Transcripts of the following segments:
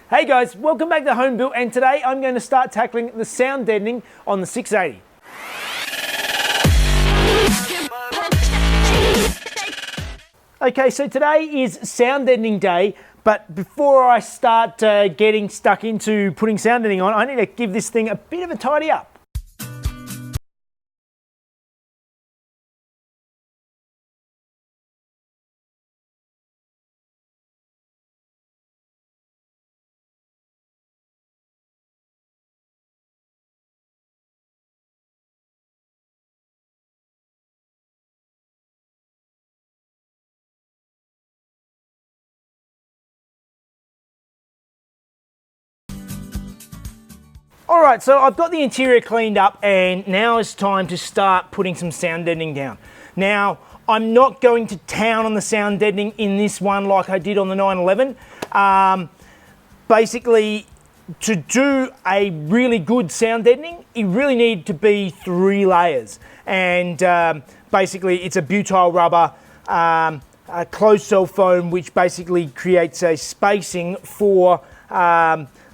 Hey guys, welcome back to Home Built, and today I'm going to start tackling the sound deadening on the 680. Okay, so today is sound deadening day, but before I start getting stuck into putting sound deadening on, I need to give this thing a bit of a tidy up. All right, so I've got the interior cleaned up, and now it's time to start putting some sound deadening down. Now, I'm not going to town on the sound deadening in this one like I did on the 911. Basically, to do a really good sound deadening, you really need to be 3 layers. And basically, it's a butyl rubber, a closed cell foam, which basically creates a spacing for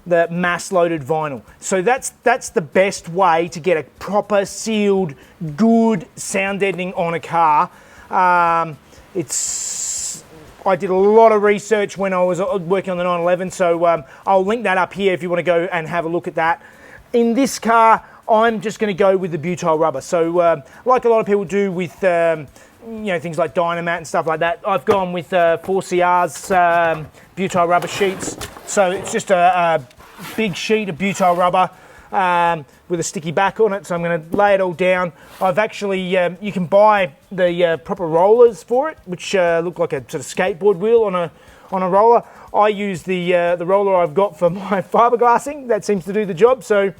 the mass-loaded vinyl. So that's the best way to get a proper sealed, good sound deadening on a car. I did a lot of research when I was working on the 911, so I'll link that up here if you want to go and have a look at that. In this car, I'm just going to go with the butyl rubber. So like a lot of people do with things like Dynamat and stuff like that, I've gone with 4CR's butyl rubber sheets. So it's just a big sheet of butyl rubber with a sticky back on it. So I'm going to lay it all down. I've actually, you can buy the proper rollers for it, which look like a sort of skateboard wheel on a roller. I use the roller I've got for my fiberglassing. That seems to do the job. So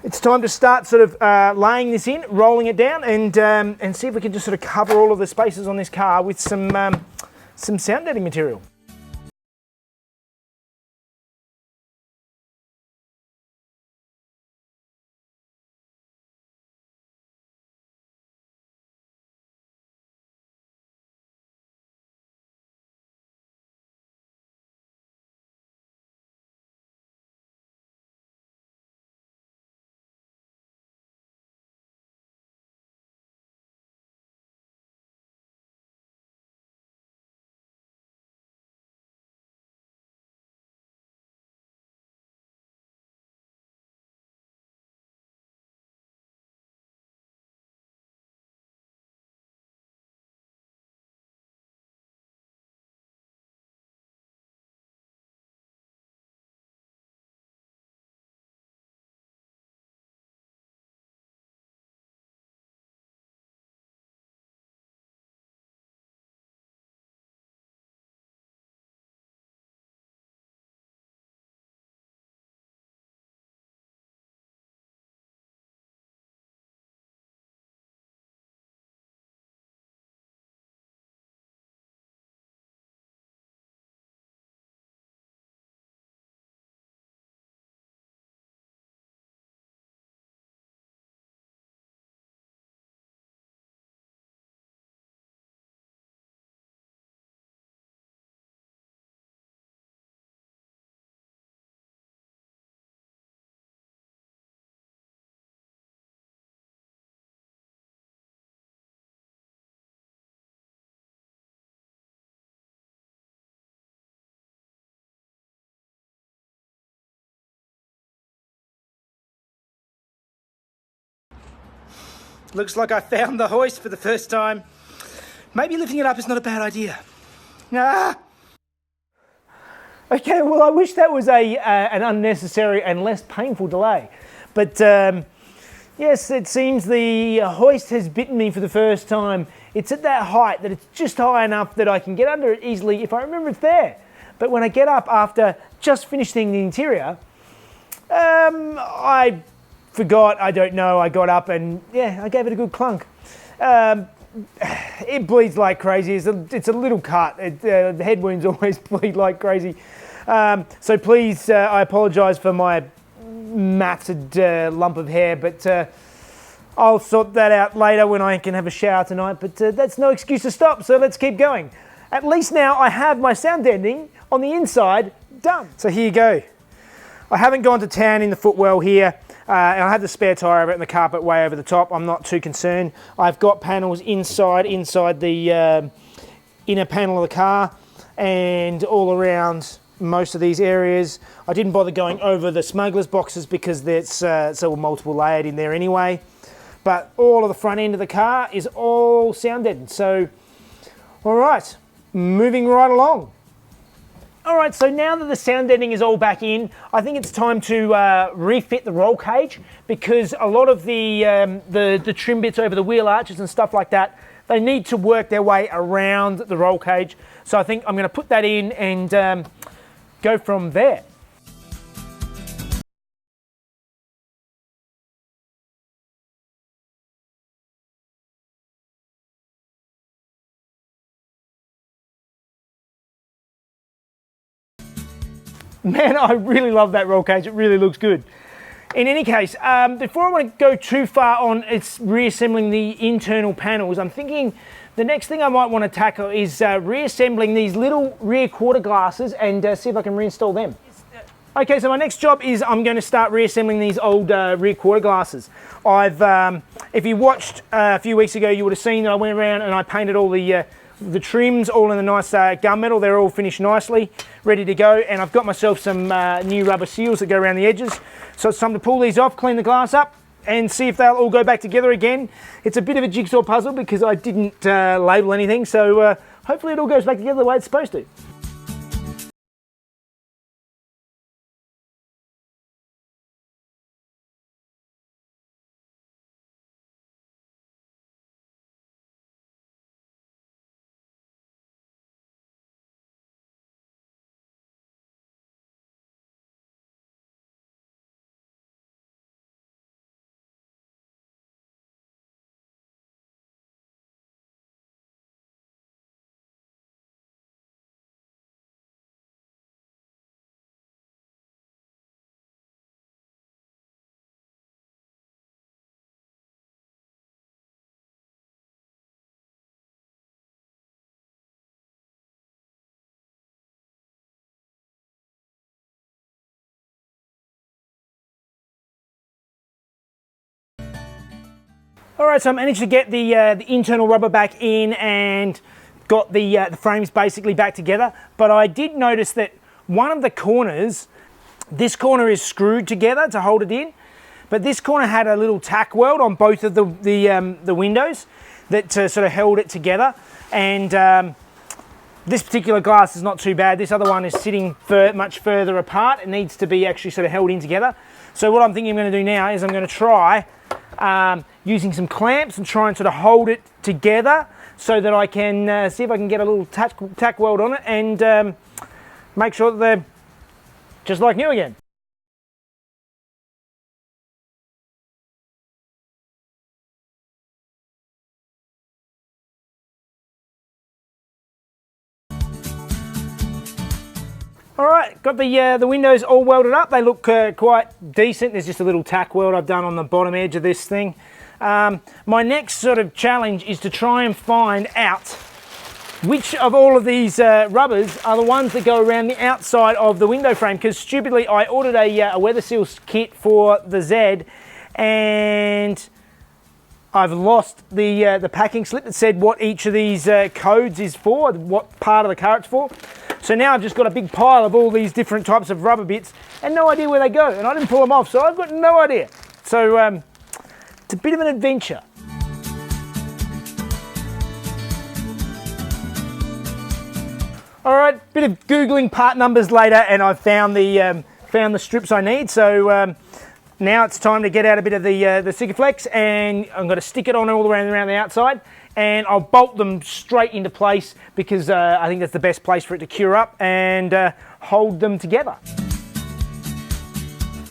it's time to start sort of laying this in, rolling it down, and see if we can just sort of cover all of the spaces on this car with some sound deadening material. Looks like I found the hoist for the first time. Maybe lifting it up is not a bad idea. Ah! Okay, well, I wish that was an unnecessary and less painful delay. But yes, it seems the hoist has bitten me for the first time. It's at that height that it's just high enough that I can get under it easily if I remember it's there. But when I get up after just finishing the interior, I forgot, I don't know, I got up and yeah, I gave it a good clunk. It bleeds like crazy. It's a little cut. The head wounds always bleed like crazy. So please, I apologise for my matted lump of hair, but I'll sort that out later when I can have a shower tonight. But that's no excuse to stop, so let's keep going. At least now I have my sound deadening on the inside done. So here you go. I haven't gone to town in the footwell here. And I have the spare tyre over it and the carpet way over the top. I'm not too concerned. I've got panels inside the inner panel of the car and all around most of these areas. I didn't bother going over the smuggler's boxes because it's so multiple layered in there anyway. But all of the front end of the car is all sound deadened. So, all right, moving right along. All right, so now that the sound deadening is all back in, I think it's time to refit the roll cage, because a lot of the trim bits over the wheel arches and stuff like that, they need to work their way around the roll cage. So I think I'm going to put that in and go from there. Man, I really love that roll cage. It really looks good. In any case, before I want to go too far on reassembling the internal panels, I'm thinking the next thing I might want to tackle is reassembling these little rear quarter glasses and see if I can reinstall them. Okay, so my next job is I'm going to start reassembling these old rear quarter glasses. If you watched a few weeks ago, you would have seen that I went around and I painted all the trims all in the nice gunmetal. They're all finished nicely, ready to go, and I've got myself some new rubber seals that go around the edges. So it's time to pull these off, clean the glass up, and see if they'll all go back together again. It's a bit of a jigsaw puzzle because I didn't label anything, so hopefully it all goes back together the way it's supposed to. All right, so I managed to get the internal rubber back in and got the frames basically back together. But I did notice that one of the corners, this corner is screwed together to hold it in, but this corner had a little tack weld on both of the windows that sort of held it together. And this particular glass is not too bad. This other one is sitting much further apart. It needs to be actually sort of held in together. So what I'm thinking I'm going to do now is I'm going to try using some clamps and try and sort of hold it together so that I can see if I can get a little tack weld on it and make sure that they're just like new again. All right, got the windows all welded up. They look quite decent. There's just a little tack weld I've done on the bottom edge of this thing. My next sort of challenge is to try and find out which of all of these rubbers are the ones that go around the outside of the window frame, because stupidly I ordered a weather seals kit for the Z and I've lost the packing slip that said what each of these codes is for, what part of the car it's for. So now I've just got a big pile of all these different types of rubber bits and no idea where they go, and I didn't pull them off, so I've got no idea. So it's a bit of an adventure. All right, bit of Googling part numbers later and I've found the strips I need. So now it's time to get out a bit of the Sikaflex, and I'm going to stick it on all around the outside, and I'll bolt them straight into place because I think that's the best place for it to cure up and hold them together.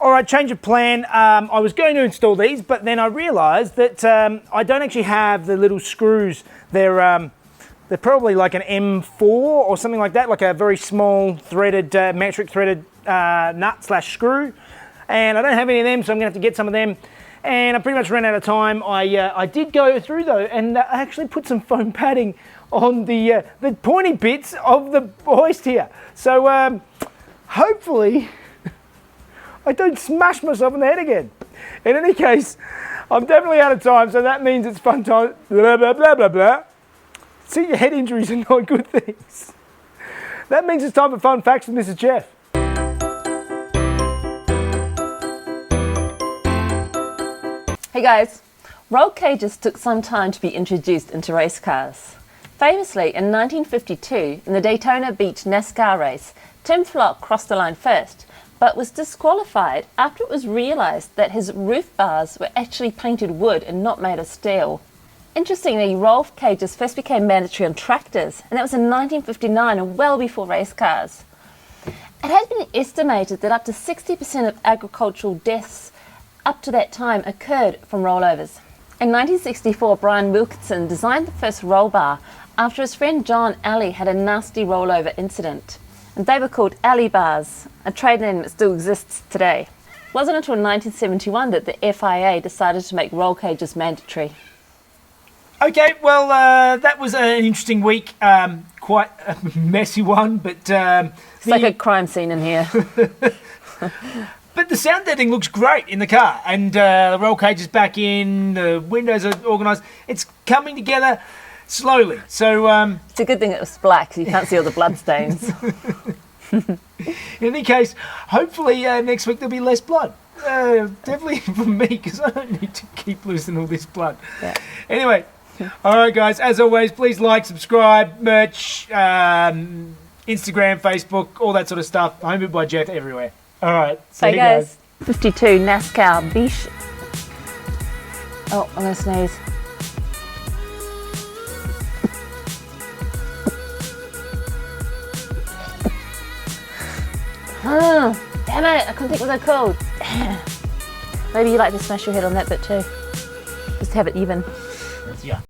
All right, change of plan. I was going to install these, but then I realised that I don't actually have the little screws. They're probably like an M4 or something like that, like a very small threaded, metric threaded nut/screw. And I don't have any of them, so I'm going to have to get some of them. And I pretty much ran out of time. I did go through though, and I actually put some foam padding on the pointy bits of the hoist here. So hopefully I don't smash myself in the head again. In any case, I'm definitely out of time, so that means it's fun time. Blah, blah, blah, blah, blah. See, your head injuries are not good things. That means it's time for fun facts with Mrs. Jeff. Hey guys, roll cages took some time to be introduced into race cars. Famously, in 1952, in the Daytona Beach NASCAR race, Tim Flock crossed the line first, but was disqualified after it was realised that his roof bars were actually painted wood and not made of steel. Interestingly, roll cages first became mandatory on tractors, and that was in 1959 and well before race cars. It has been estimated that up to 60% of agricultural deaths up to that time occurred from rollovers. In 1964, Brian Wilkinson designed the first roll bar after his friend John Alley had a nasty rollover incident. And they were called Alley bars, a trade name that still exists today. It wasn't until 1971 that the FIA decided to make roll cages mandatory. Okay, well, that was an interesting week. Quite a messy one, but... It's like a crime scene in here. But the sound deadening looks great in the car, and the roll cage is back in, the windows are organised. It's coming together slowly, so... It's a good thing it was black, so you can't see all the blood stains. In any case, hopefully next week there'll be less blood. Definitely for me, because I don't need to keep losing all this blood. Yeah. Anyway, all right, guys, as always, please like, subscribe, merch, Instagram, Facebook, all that sort of stuff. Homemade by Jeff everywhere. All right, see you guys. 52 NASCAR Beach. Oh, I'm going to sneeze. Oh, damn it, I couldn't think what they're called. Maybe you like to smash your head on that bit too. Just have it even. Yeah.